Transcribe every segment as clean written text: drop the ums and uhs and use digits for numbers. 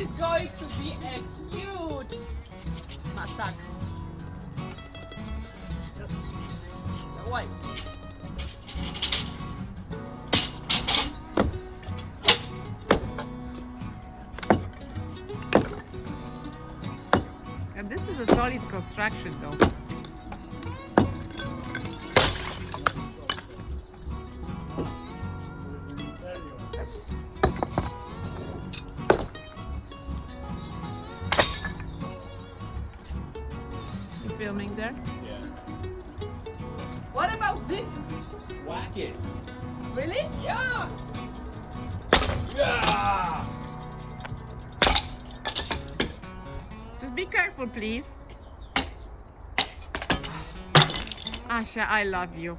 is going to be a huge massacre. Why? And this is a solid construction though. You filming there? Yeah. What about this? Whack it. Really? Yeah. Yeah. Just be careful, please. Asha, I love you.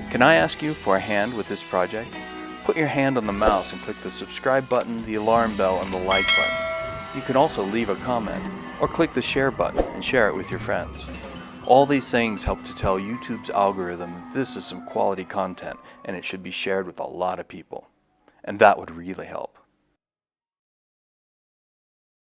Can I ask you for a hand with this project? Put your hand on the mouse and click the subscribe button, the alarm bell, and the like button. You can also leave a comment or click the share button and share it with your friends. All these things help to tell YouTube's algorithm that this is some quality content and it should be shared with a lot of people. And that would really help.